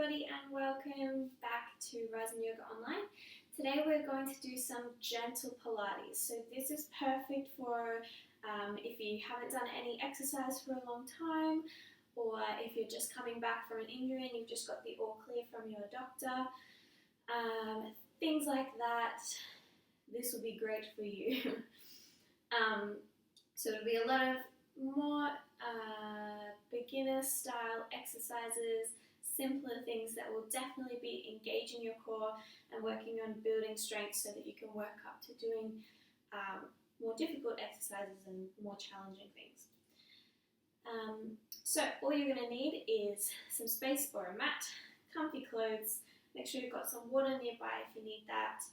everybody and welcome back to Rising Yoga Online. Today we're going to do some Gentle Pilates. So this is perfect for if you haven't done any exercise for a long time, or if you're just coming back from an injury and you've just got the all clear from your doctor, things like that. This will be great for you. So it'll be a lot of more beginner style exercises, simpler things that will definitely be engaging your core and working on building strength so that you can work up to doing more difficult exercises and more challenging things. So all you're going to need is some space or a mat, comfy clothes. Make sure you've got some water nearby if you need that.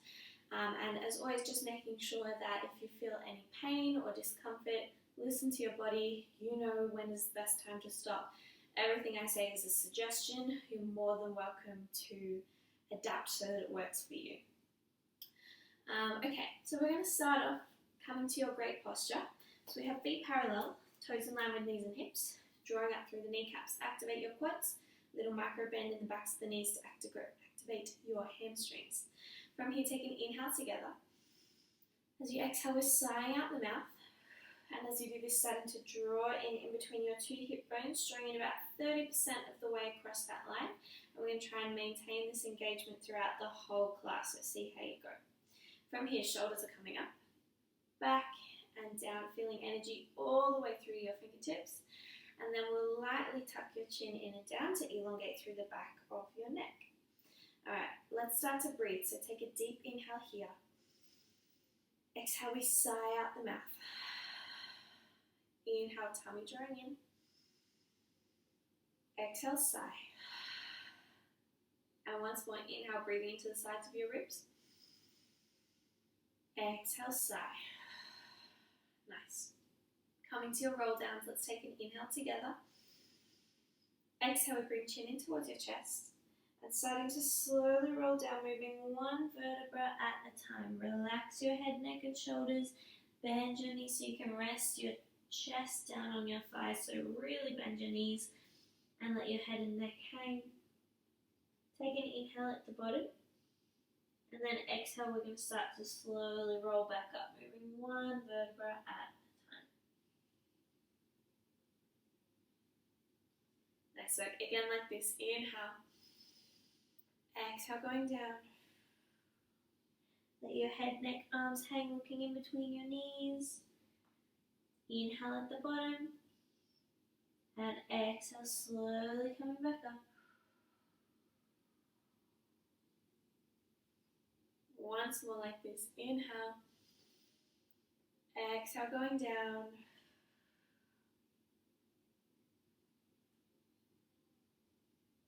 And as always, just making sure that if you feel any pain or discomfort, listen to your body. You know when is the best time to stop. Everything I say is a suggestion. You're more than welcome to adapt so that it works for you. Okay, so we're going to start off coming to your great posture. So we have feet parallel, toes in line with knees and hips, drawing up through the kneecaps. Activate your quads, little micro bend in the backs of the knees to activate your hamstrings. From here, take an inhale together. As you exhale, we're sighing out the mouth. And as you do this, starting to draw in between your two hip bones, drawing in about 30% of the way across that line. And we're going to try and maintain this engagement throughout the whole class, so see how you go. From here, shoulders are coming up, back and down, feeling energy all the way through your fingertips. And then we'll lightly tuck your chin in and down to elongate through the back of your neck. Alright, let's start to breathe. So take a deep inhale here. Exhale, we sigh out the mouth. Inhale, tummy drawing in. Exhale, sigh. And once more, inhale, breathing into the sides of your ribs. Exhale, sigh. Nice. Coming to your roll downs, let's take an inhale together. Exhale, we bring chin in towards your chest. And starting to slowly roll down, moving one vertebra at a time. Relax your head, neck and shoulders. Bend your knees so you can rest your chest down on your thighs. So really bend your knees and let your head and neck hang. Take an inhale at the bottom. And then exhale, we're going to start to slowly roll back up, moving one vertebra at a time. Nice work. Again like this. Inhale. Exhale, going down. Let your head, neck, arms hang, looking in between your knees. Inhale at the bottom. And exhale, slowly coming back up. Once more like this. Inhale. Exhale, going down.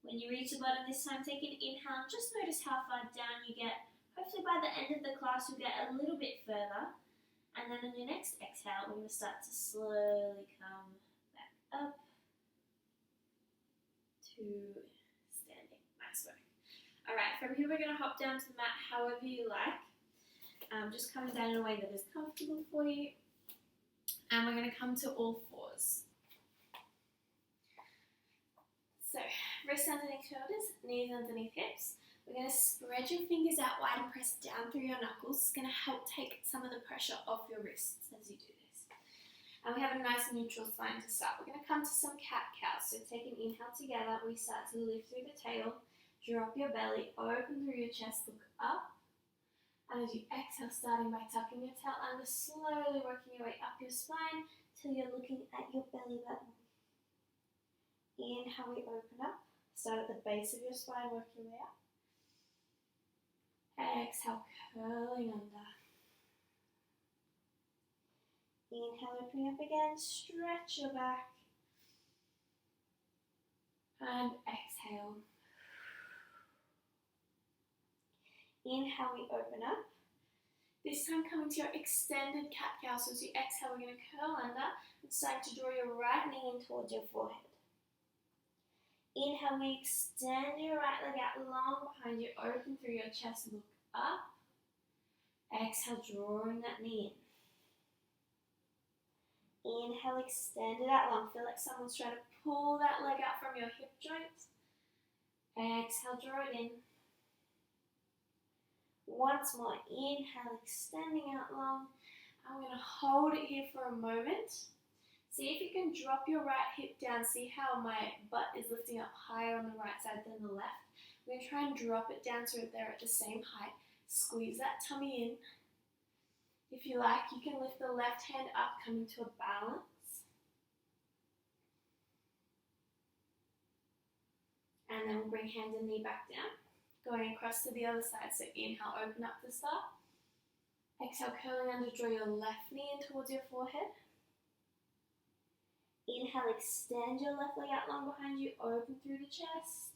When you reach the bottom this time, take an inhale. Just notice how far down you get. Hopefully by the end of the class, you'll get a little bit further. And then on your next exhale, we're going to start to slowly come back up to standing. Nice work. Alright, from here we're going to hop down to the mat however you like. Just coming down in a way that is comfortable for you. And we're going to come to all fours. So, wrists underneath shoulders, knees underneath hips. We're going to spread your fingers out wide and press down through your knuckles. It's going to help take some of the pressure off your wrists as you do this. And we have a nice neutral spine to start. We're going to come to some cat-cows. So take an inhale together. We start to lift through the tail. Drop your belly, open through your chest, look up. And as you exhale, starting by tucking your tail under, slowly working your way up your spine till you're looking at your belly button. Inhale, we open up. Start at the base of your spine, work your way up. Exhale, curling under. Inhale, opening up again. Stretch your back. And exhale. Inhale, we open up. This time coming to your extended cat-cow. So as you exhale, we're going to curl under and start to draw your right knee in towards your forehead. Inhale, we extend your right leg out long behind you, open through your chest, look up. Exhale, drawing that knee in. Inhale, extend it out long. Feel like someone's trying to pull that leg out from your hip joints. Exhale, draw it in. Once more, inhale, extending out long. I'm going to hold it here for a moment. See if you can drop your right hip down. See how my butt is lifting up higher on the right side than the left. I'm going to try and drop it down so they're at the same height. Squeeze that tummy in. If you like, you can lift the left hand up, coming to a balance. And then we'll bring hand and knee back down. Going across to the other side. So inhale, open up to start. Exhale, curling under, draw your left knee in towards your forehead. Inhale, extend your left leg out long behind you, open through the chest.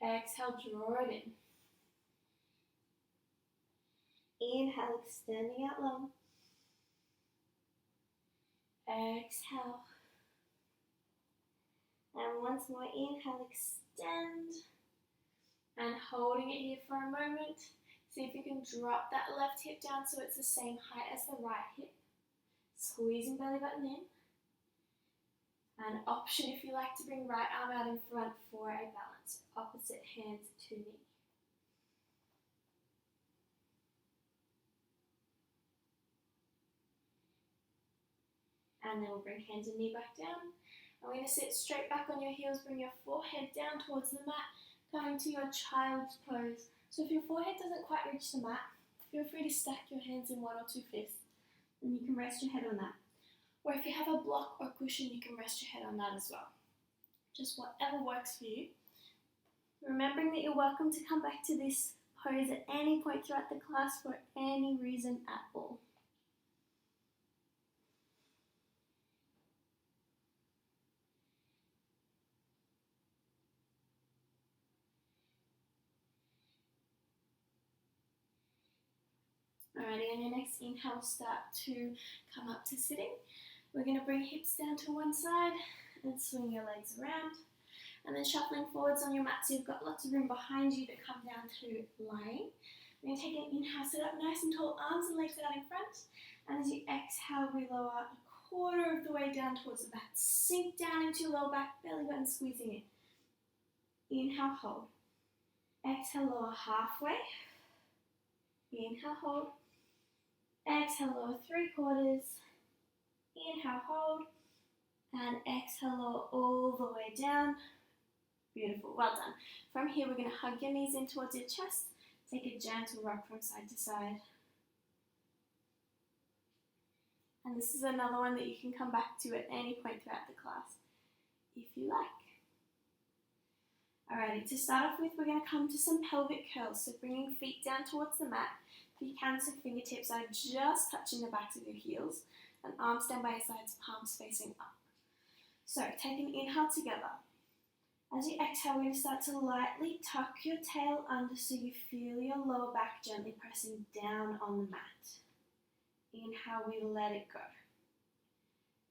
Exhale, draw it in. Inhale, extending out long. Exhale. And once more, inhale, extend. And holding it here for a moment. See if you can drop that left hip down so it's the same height as the right hip. Squeezing belly button in. An option if you like to bring right arm out in front for a balance. Opposite hand to knee. And then we'll bring hands and knee back down. I'm going to sit straight back on your heels, bring your forehead down towards the mat, coming to your child's pose. So if your forehead doesn't quite reach the mat, feel free to stack your hands in 1 or 2 fists, and you can rest your head on that. Or if you have a block or cushion, you can rest your head on that as well. Just whatever works for you. Remembering that you're welcome to come back to this pose at any point throughout the class for any reason at all. Alrighty, on your next inhale, start to come up to sitting. We're going to bring hips down to one side and swing your legs around. And then shuffling forwards on your mat so you've got lots of room behind you to come down to lying. We're going to take an inhale, sit up nice and tall, arms and legs out in front. And as you exhale, we lower a quarter of the way down towards the mat. Sink down into your lower back, belly button squeezing in. Inhale, hold. Exhale, lower halfway. Inhale, hold. Exhale, lower 3/4. Inhale, hold. And exhale, lower all the way down. Beautiful, well done. From here, we're going to hug your knees in towards your chest. Take a gentle rock from side to side. And this is another one that you can come back to at any point throughout the class, if you like. Alrighty, to start off with, we're going to come to some pelvic curls. So bringing feet down towards the mat. If you can, so fingertips are just touching the backs of your heels. And arms down by your sides, palms facing up. So take an inhale together. As you exhale, we're going to start to lightly tuck your tail under so you feel your lower back gently pressing down on the mat. Inhale, we let it go.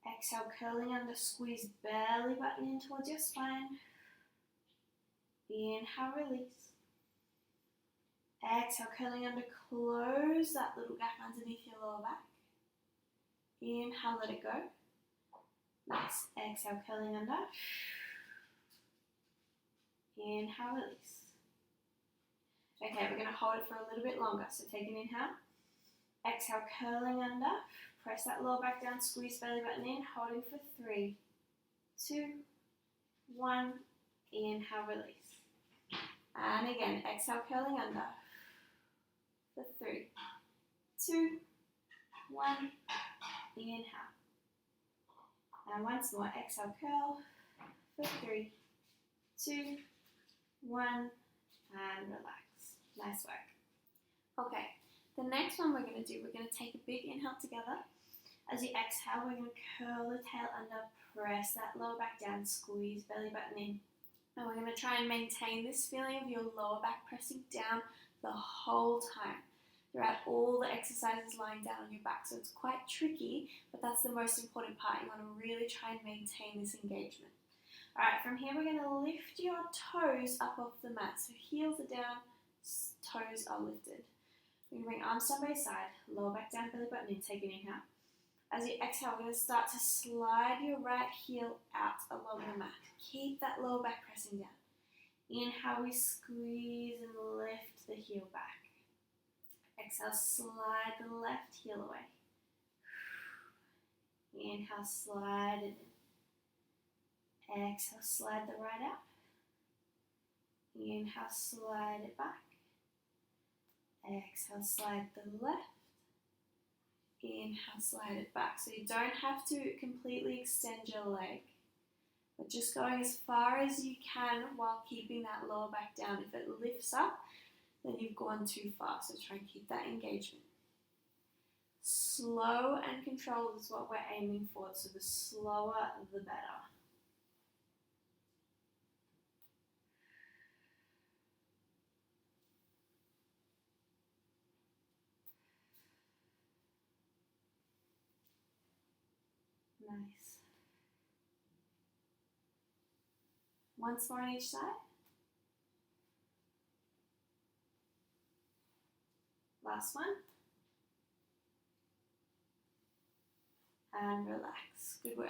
Exhale, curling under, squeeze belly button in towards your spine. Inhale, release. Exhale, curling under, close that little gap underneath your lower back. Inhale, let it go. Nice. Exhale, curling under. Inhale, release. Okay, we're going to hold it for a little bit longer. So take an inhale. Exhale, curling under. Press that lower back down, squeeze belly button in. Holding for 3, 2, 1. Inhale, release. And again, exhale, curling under. For 3, 2, 1. Inhale. And once more, exhale, curl. For 3, 2, 1. And relax. Nice work. Okay, the next one we're going to do, we're going to take a big inhale together. As you exhale, we're going to curl the tail under, press that lower back down, squeeze belly button in. And we're going to try and maintain this feeling of your lower back pressing down the whole time, throughout all the exercises lying down on your back. So it's quite tricky, but that's the most important part. You want to really try and maintain this engagement. Alright, from here we're going to lift your toes up off the mat. So heels are down, toes are lifted. We're going to bring arms down by your side, lower back down, belly button in, take an inhale. As you exhale, we're going to start to slide your right heel out along the mat. Keep that lower back pressing down. Inhale, we squeeze and lift the heel back. Exhale, slide the left heel away. Inhale, slide it in. Exhale, slide the right out. Inhale, slide it back. Exhale, slide the left. Inhale, slide it back. So you don't have to completely extend your leg, but just going as far as you can while keeping that lower back down. If it lifts up, then you've gone too far. So try and keep that engagement. Slow and controlled is what we're aiming for. So the slower, the better. Nice. Once more on each side. Last one. And relax. Good work.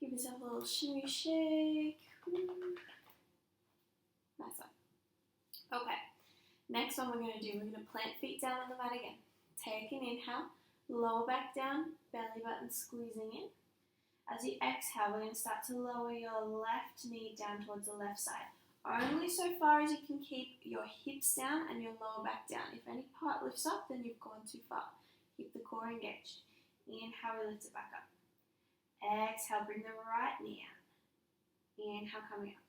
Give yourself a little shimmy shake. Nice one. Okay. Next one we're going to do, we're going to plant feet down on the mat again. Take an inhale. Lower back down. Belly button squeezing in. As you exhale, we're going to start to lower your left knee down towards the left side. Only so far as you can keep your hips down and your lower back down. If any part lifts up, then you've gone too far. Keep the core engaged. Inhale, we lift it back up. Exhale, bring the right knee out. Inhale, coming up.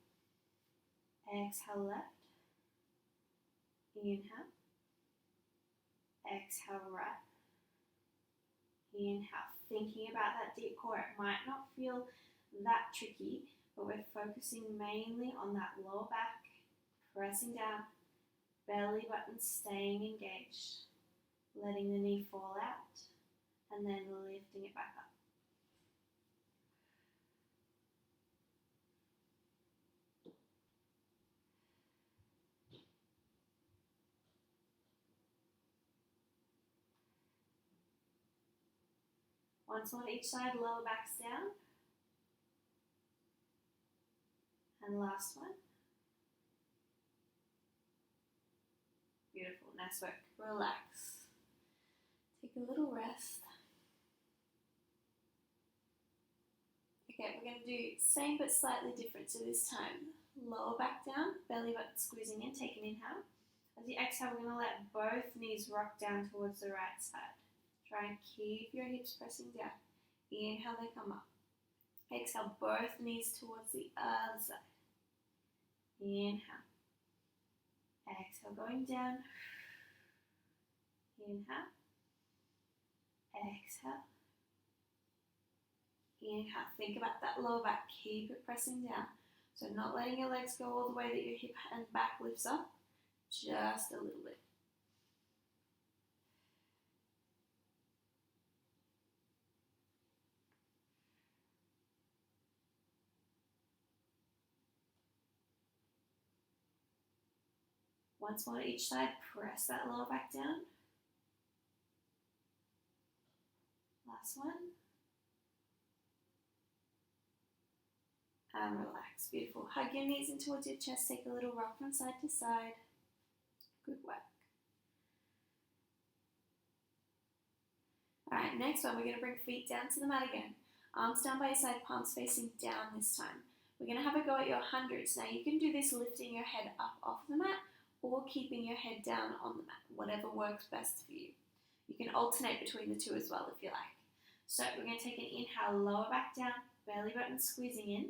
Exhale, left. Inhale. Exhale, right. Inhale. Thinking about that deep core. It might not feel that tricky, but we're focusing mainly on that lower back, pressing down, belly button staying engaged, letting the knee fall out, and then lifting it back up. Once on each side, lower back's down. And last one. Beautiful, nice work. Relax. Take a little rest. Okay, we're going to do same but slightly different. So this time, lower back down, belly button squeezing in, take an inhale. As you exhale, we're going to let both knees rock down towards the right side. Try and keep your hips pressing down. Inhale, they come up. Exhale, both knees towards the other side. Inhale. Exhale, going down. Inhale. Exhale. Inhale. Think about that lower back. Keep it pressing down. So not letting your legs go all the way that your hip and back lifts up. Just a little bit. Once more to each side, press that lower back down. Last one. And relax. Beautiful. Hug your knees in towards your chest. Take a little rock from side to side. Good work. Alright, next one, we're going to bring feet down to the mat again. Arms down by your side, palms facing down this time. We're going to have a go at your hundreds. Now you can do this lifting your head up off the mat or keeping your head down on the mat, whatever works best for you. You can alternate between the two as well if you like. So we're going to take an inhale, lower back down, belly button squeezing in.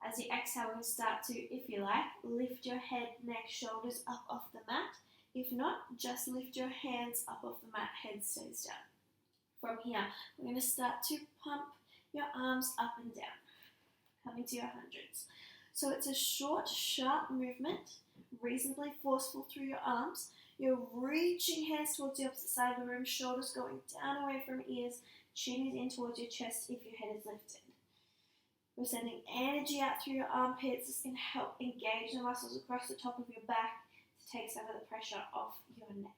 As you exhale, we're going to start to, if you like, lift your head, neck, shoulders up off the mat. If not, just lift your hands up off the mat, head stays down. From here, we're going to start to pump your arms up and down, coming to your hundreds. So it's a short, sharp movement, reasonably forceful through your arms. You're reaching hands towards the opposite side of the room, shoulders going down away from ears, chin is in towards your chest if your head is lifted. We're sending energy out through your armpits. This can help engage the muscles across the top of your back to take some of the pressure off your neck.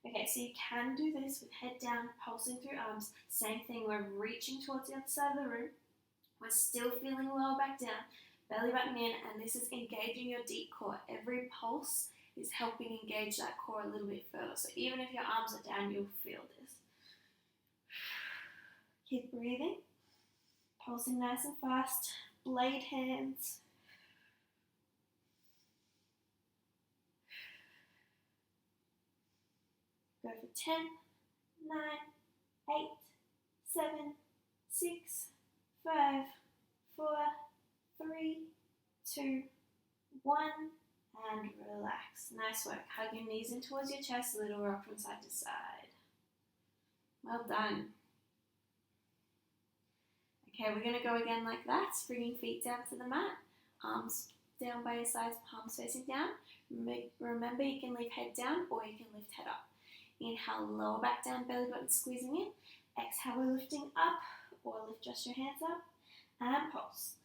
Okay, so you can do this with head down, pulsing through arms. Same thing, we're reaching towards the other side of the room. We're still feeling lower back down, Belly button in, and this is engaging your deep core. Every pulse is helping engage that core a little bit further. So even if your arms are down, you'll feel this. Keep breathing, pulsing nice and fast. Blade hands. Go for 10, 9, 8, 7, 6, 5, 4, 3, 2, 1, and relax. Nice work. Hug your knees in towards your chest, a little rock from side to side. Well done. Okay, we're going to go again like that, bringing feet down to the mat, arms down by your sides, palms facing down. Remember, you can leave head down or you can lift head up. Inhale, lower back down, belly button squeezing in. Exhale, we're lifting up, or lift just your hands up, and pulse.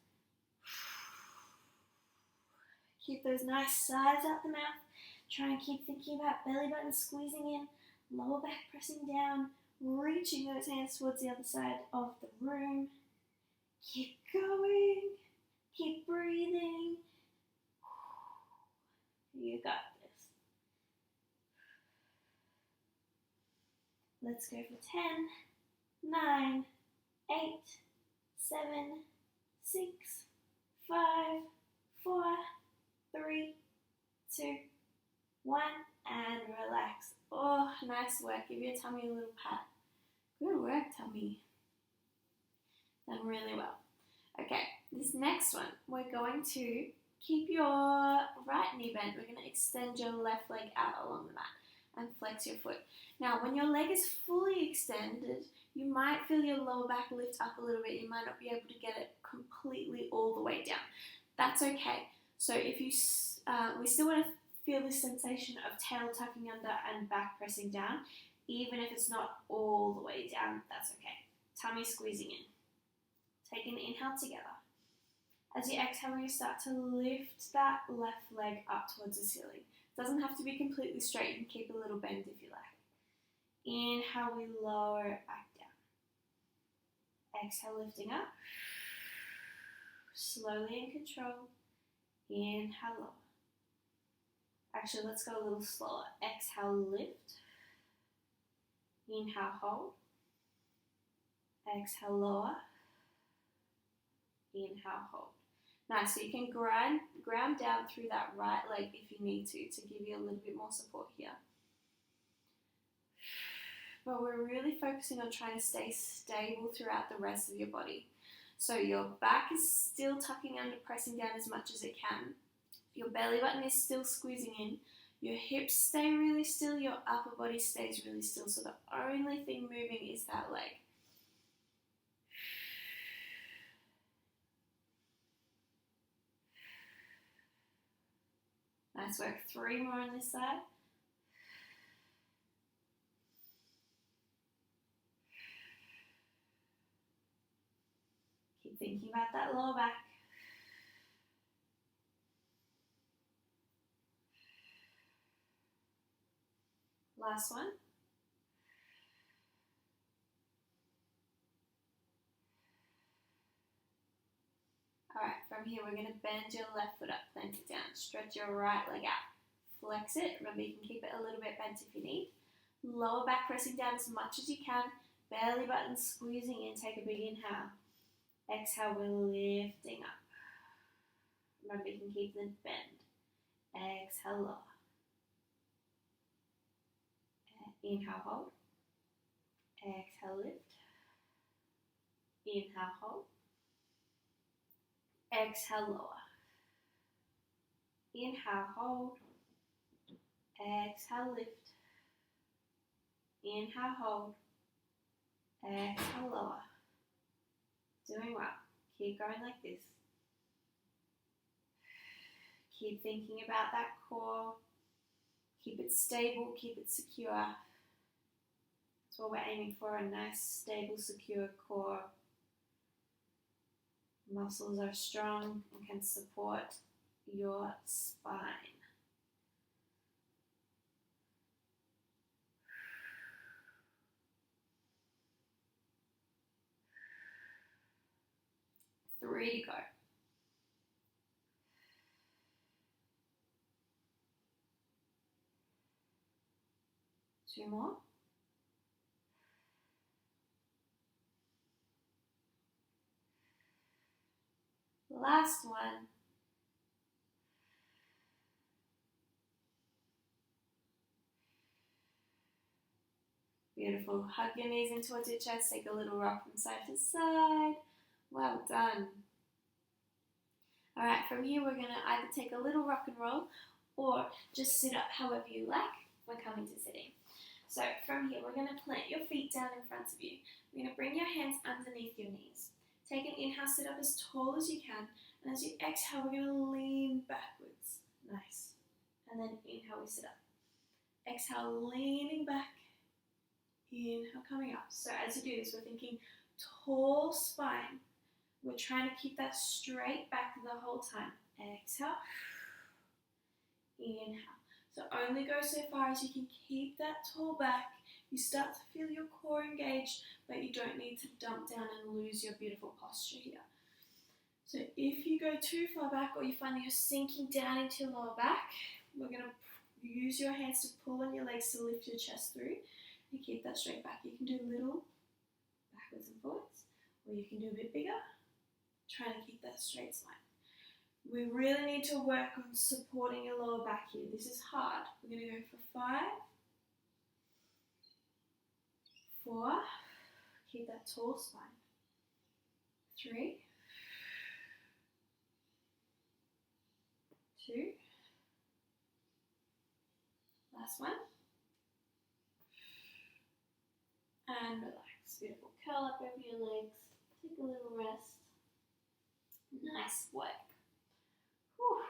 Keep those nice sides out the mouth. Try and keep thinking about belly button squeezing in, lower back pressing down, reaching those hands towards the other side of the room. Keep going. Keep breathing. You got this. Let's go for 10, 9, 8, 7, 6, 5, 4, 3, 2, 1, and relax. Oh, nice work. Give your tummy a little pat. Good work, tummy. Done really well. Okay, this next one, we're going to keep your right knee bent. We're going to extend your left leg out along the mat and flex your foot. Now, when your leg is fully extended, you might feel your lower back lift up a little bit. You might not be able to get it completely all the way down. That's okay. So if you, we still want to feel this sensation of tail tucking under and back pressing down. Even if it's not all the way down, that's okay. Tummy squeezing in. Take an inhale together. As you exhale, you start to lift that left leg up towards the ceiling. It doesn't have to be completely straight. You can keep a little bend if you like. Inhale, we lower it back down. Exhale, lifting up. Slowly in control. Inhale, lower. Actually, let's go a little slower. Exhale, lift. Inhale, hold. Exhale, lower. Inhale, hold. Nice, so you can ground down through that right leg if you need to give you a little bit more support here. But we're really focusing on trying to stay stable throughout the rest of your body. So your back is still tucking under, pressing down as much as it can. Your belly button is still squeezing in. Your hips stay really still, your upper body stays really still. So the only thing moving is that leg. Nice work. 3 more on this side. Keep thinking about that lower back. Last one. Alright, from here we're going to bend your left foot up, plant it down, stretch your right leg out, flex it. Remember, you can keep it a little bit bent if you need. Lower back pressing down as much as you can, belly button squeezing in, take a big inhale. Exhale, we're lifting up. Remember, you can keep the bend. Exhale, lower. Inhale, hold. Exhale, lift. Inhale, hold. Exhale, lower. Inhale, hold. Exhale, lift. Inhale, hold. Exhale, lower. Doing well. Keep going like this. Keep thinking about that core. Keep it stable, keep it secure. That's what we're aiming for, a nice, stable, secure core. Muscles are strong and can support your spine. Three to go. 2 more. Last one. Beautiful. Hug your knees in towards your chest. Take a little rock from side to side. Well done. All right, from here we're going to either take a little rock and roll or just sit up however you like. We're coming to sitting. So from here we're going to plant your feet down in front of you. We're going to bring your hands underneath your knees. Take an inhale, sit up as tall as you can. And as you exhale, we're going to lean backwards. Nice. And then inhale, we sit up. Exhale, leaning back. Inhale, coming up. So as you do this, we're thinking tall spine. We're trying to keep that straight back the whole time. Exhale. Inhale. So only go so far as you can keep that tall back. You start to feel your core engaged, but you don't need to dump down and lose your beautiful posture here. So if you go too far back or you find that you're sinking down into your lower back, we're going to use your hands to pull on your legs to lift your chest through and keep that straight back. You can do little backwards and forwards, or you can do a bit bigger, trying to keep that straight spine. We really need to work on supporting your lower back here. This is hard. We're going to go for 5, 4, keep that tall spine, 3, 2, last one, and relax. Beautiful. Curl up over your legs, take a little rest. Nice work. Whew.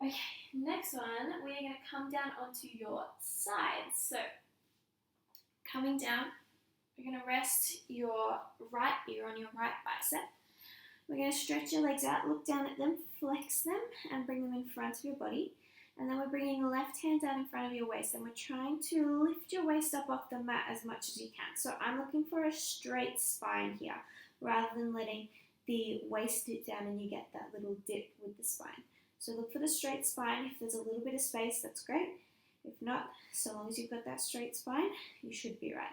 Okay, next one, we're going to come down onto your sides. So, coming down, we're going to rest your right ear on your right bicep. We're going to stretch your legs out, look down at them, flex them, and bring them in front of your body. And then we're bringing the left hand down in front of your waist, and we're trying to lift your waist up off the mat as much as you can. So I'm looking for a straight spine here, rather than letting the waist dip down and you get that little dip with the spine. So look for the straight spine. If there's a little bit of space, that's great. If not, so long as you've got that straight spine, you should be right.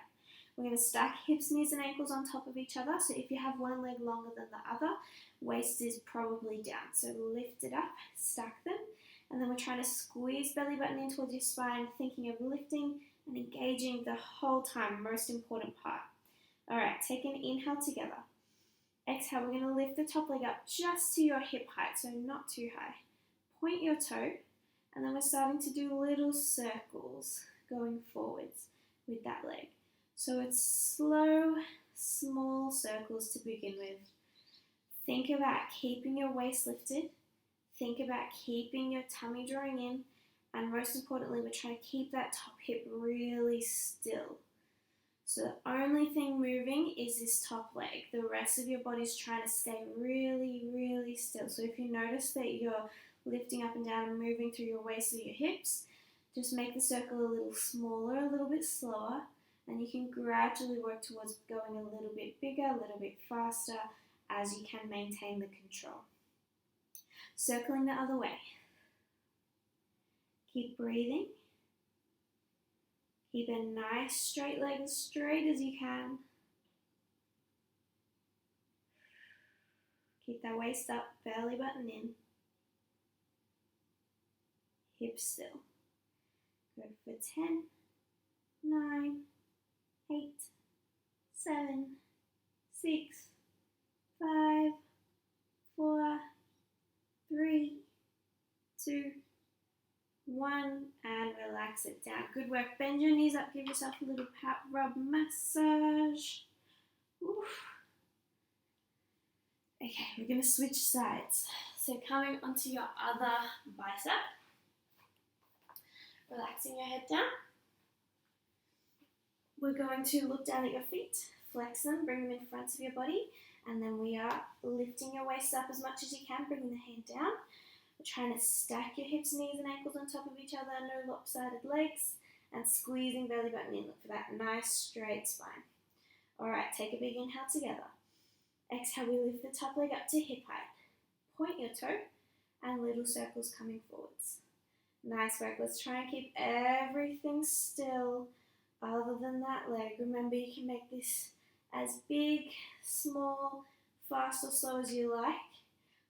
We're going to stack hips, knees, and ankles on top of each other. So if you have one leg longer than the other, waist is probably down. So lift it up, stack them, and then we're trying to squeeze belly button in towards your spine, thinking of lifting and engaging the whole time, most important part. All right, take an inhale together. Exhale, we're going to lift the top leg up just to your hip height, so not too high. Point your toe, and then we're starting to do little circles going forwards with that leg. So it's slow, small circles to begin with. Think about keeping your waist lifted. Think about keeping your tummy drawing in. And most importantly, we're trying to keep that top hip really still. So the only thing moving is this top leg. The rest of your body's trying to stay really, really still. So if you notice that you're lifting up and down and moving through your waist or your hips, just make the circle a little smaller, a little bit slower, and you can gradually work towards going a little bit bigger, a little bit faster as you can maintain the control. Circling the other way. Keep breathing. Keep a nice straight leg as straight as you can. Keep that waist up, belly button in. Hips still. Go for 10, 9, 8, 7, 6, 5, 4, 3, 2, 1, and relax it down. Good work. Bend your knees up. Give yourself a little pat, rub, massage. Oof. Okay, we're going to switch sides. So coming onto your other bicep. Relaxing your head down. We're going to look down at your feet, flex them, bring them in front of your body, and then we are lifting your waist up as much as you can, bringing the hand down. We're trying to stack your hips, knees, and ankles on top of each other, no lopsided legs, and squeezing belly button in. Look for that nice straight spine. All right, take a big inhale together. Exhale, we lift the top leg up to hip height. Point your toe, and little circles coming forwards. Nice work. Let's try and keep everything still other than that leg. Remember, you can make this as big, small, fast or slow as you like,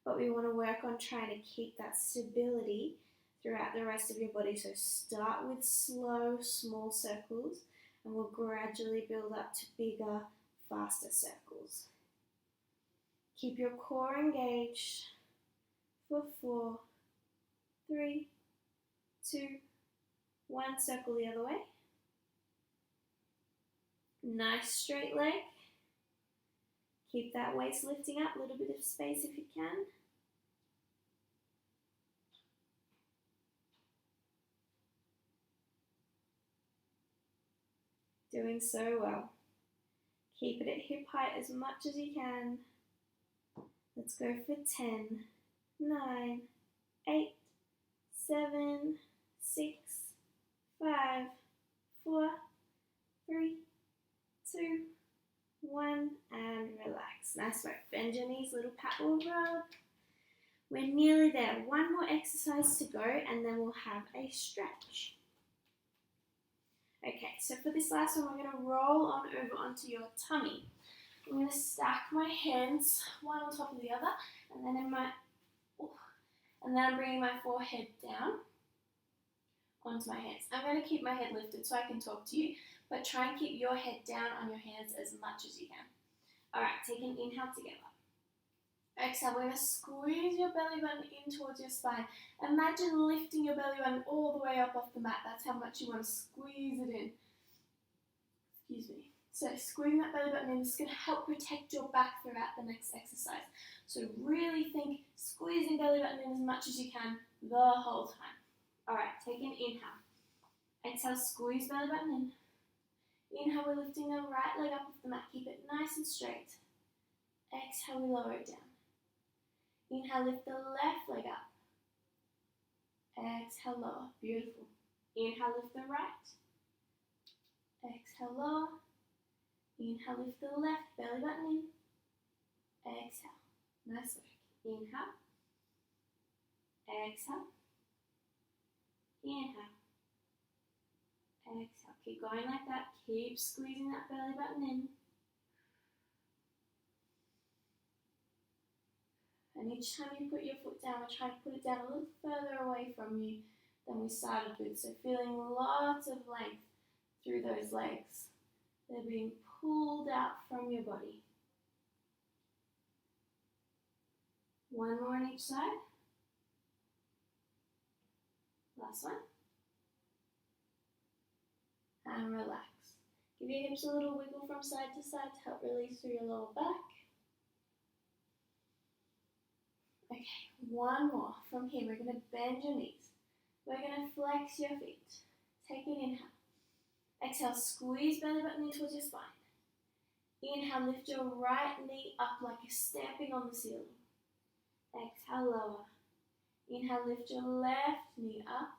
but we want to work on trying to keep that stability throughout the rest of your body. So start with slow, small circles, and we'll gradually build up to bigger, faster circles. Keep your core engaged for 4, 3, 2, 1. Circle the other way. Nice straight leg. Keep that waist lifting up, a little bit of space if you can. Doing so well. Keep it at hip height as much as you can. Let's go for 10, 9, 8, 7, 6, 5, 4, 3, 2, 1, and relax. Nice work. Bend your knees, little pat will rub. We're nearly there. One more exercise to go, and then we'll have a stretch. Okay, so for this last one, we're going to roll on over onto your tummy. I'm going to stack my hands one on top of the other, and then I'm bringing my forehead down onto my hands. I'm going to keep my head lifted so I can talk to you, but try and keep your head down on your hands as much as you can. All right, take an inhale together. Exhale, we're going to squeeze your belly button in towards your spine. Imagine lifting your belly button all the way up off the mat. That's how much you want to squeeze it in. Excuse me. So squeezing that belly button in is going to help protect your back throughout the next exercise. So really think squeezing belly button in as much as you can the whole time. All right, take an inhale. Exhale, squeeze belly button in. Inhale, we're lifting the right leg up off the mat. Keep it nice and straight. Exhale, we lower it down. Inhale, lift the left leg up. Exhale, lower. Beautiful. Inhale, lift the right. Exhale, lower. Inhale, lift the left, belly button in. Exhale. Nice work. Inhale. Exhale. Inhale. Exhale. Keep going like that. Keep squeezing that belly button in. And each time you put your foot down, we're trying to put it down a little further away from you than we started with. So feeling lots of length through those legs. They're being pulled out from your body. One more on each side. Last one. And relax. Give your hips a little wiggle from side to side to help release through your lower back. Okay, one more. From here, we're going to bend your knees. We're going to flex your feet. Take an inhale. Exhale, squeeze belly button in towards your spine. Inhale, lift your right knee up like you're stamping on the ceiling. Exhale, lower. Inhale, lift your left knee up.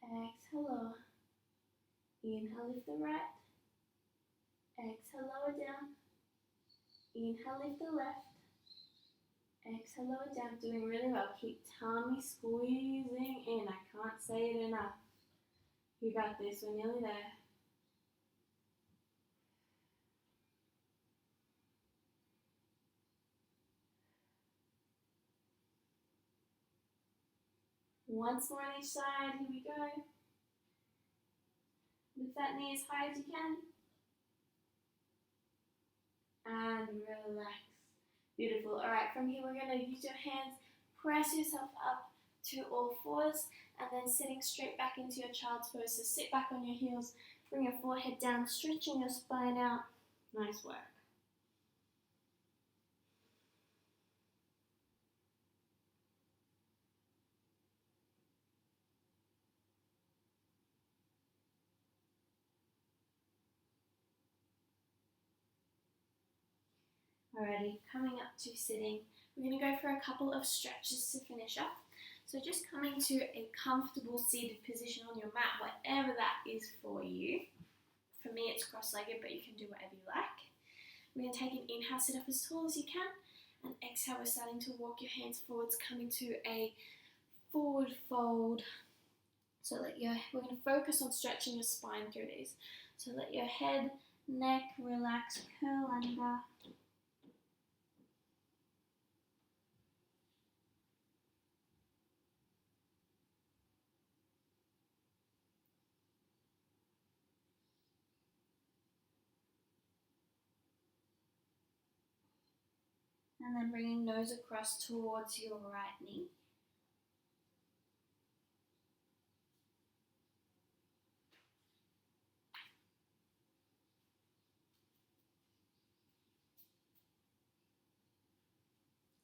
Exhale, lower. Inhale, lift the right. Exhale, lower down. Inhale, lift the left. Exhale, lower down. Doing really well. Keep tummy squeezing in. I can't say it enough. You got this. We're nearly there. Once more on each side. Here we go. Lift that knee as high as you can. And relax. Beautiful. All right, from here we're going to use your hands, press yourself up to all fours, and then sitting straight back into your child's pose. So sit back on your heels, bring your forehead down, stretching your spine out. Nice work. Alrighty, coming up to sitting, we're going to go for a couple of stretches to finish up. So just coming to a comfortable seated position on your mat, whatever that is for you. For me it's cross-legged, but you can do whatever you like. We're going to take an inhale, sit up as tall as you can, and exhale, we're starting to walk your hands forwards, coming to a forward fold. So we're going to focus on stretching your spine through these. So let your head, neck relax, curl under. And then bringing nose across towards your right knee.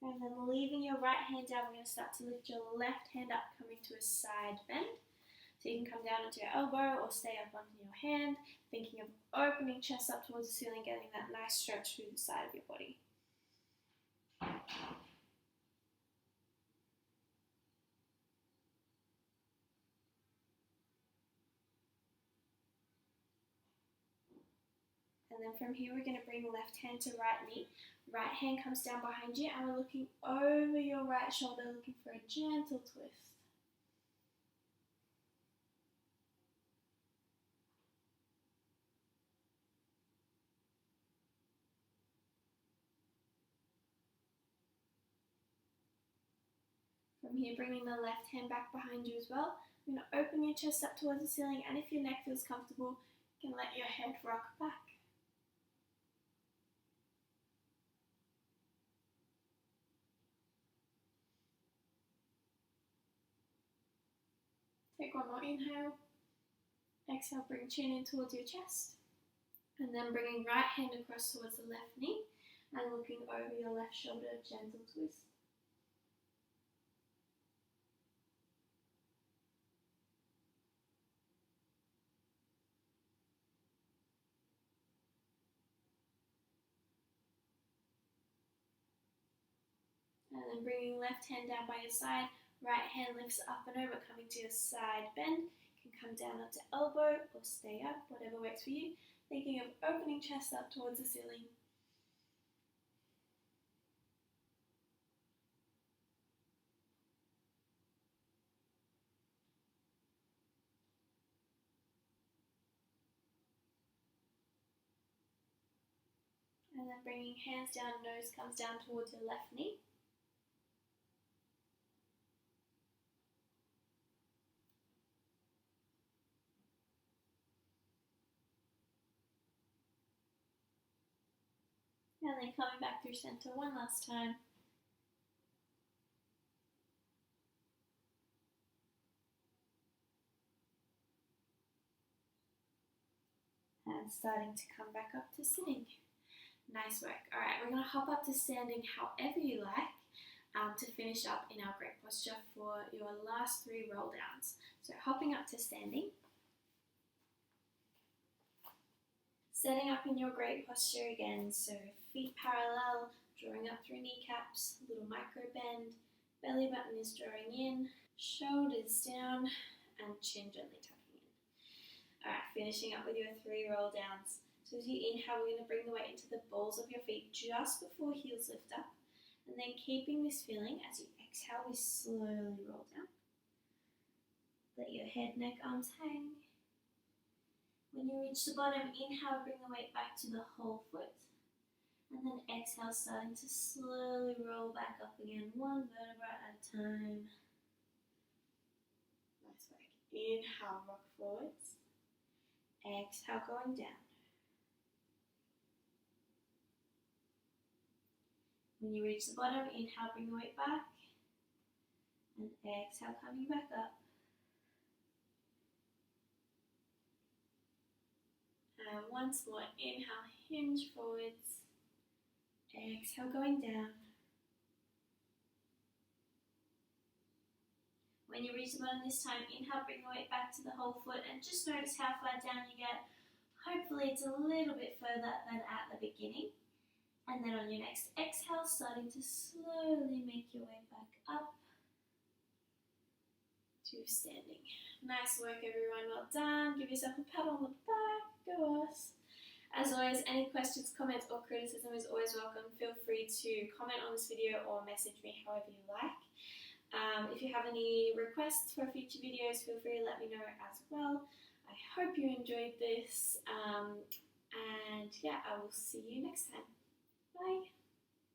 And then leaving your right hand down, we're going to start to lift your left hand up, coming to a side bend. So you can come down onto your elbow or stay up onto your hand, thinking of opening chest up towards the ceiling, getting that nice stretch through the side of your body. And then from here, we're going to bring left hand to right knee. Right hand comes down behind you, and we're looking over your right shoulder, looking for a gentle twist. From here, bringing the left hand back behind you as well. You're going to open your chest up towards the ceiling, and if your neck feels comfortable, you can let your head rock back. Take one more inhale. Exhale, bring chin in towards your chest. And then bringing right hand across towards the left knee and looking over your left shoulder, gentle twist. And then bringing left hand down by your side, right hand lifts up and over, coming to your side bend. You can come down onto elbow or stay up, whatever works for you. Thinking of opening chest up towards the ceiling. And then bringing hands down, nose comes down towards your left knee. And then coming back through center one last time. And starting to come back up to sitting. Nice work. All right, we're going to hop up to standing however you like to finish up in our great posture for your last 3 roll downs. So hopping up to standing. Setting up in your great posture again, so feet parallel, drawing up through kneecaps, little micro bend, belly button is drawing in, shoulders down, and chin gently tucking in. Alright, finishing up with your 3 roll downs. So as you inhale, we're going to bring the weight into the balls of your feet just before heels lift up, and then keeping this feeling, as you exhale, we slowly roll down. Let your head, neck, arms hang. When you reach the bottom, inhale, bring the weight back to the whole foot. And then exhale, starting to slowly roll back up again, one vertebra at a time. Nice work. Inhale, rock forwards. Exhale, going down. When you reach the bottom, inhale, bring the weight back. And exhale, coming back up. And once more, inhale, hinge forwards. Exhale, going down. When you reach the bottom this time, inhale, bring the weight back to the whole foot and just notice how far down you get. Hopefully it's a little bit further than at the beginning. And then on your next exhale, starting to slowly make your way back up to standing. Nice work, everyone. Well done. Give yourself a pat on the back. Go us. As always, any questions, comments, or criticism is always welcome. Feel free to comment on this video or message me however you like. If you have any requests for future videos, feel free to let me know as well. I hope you enjoyed this, and yeah, I will see you next time. Bye!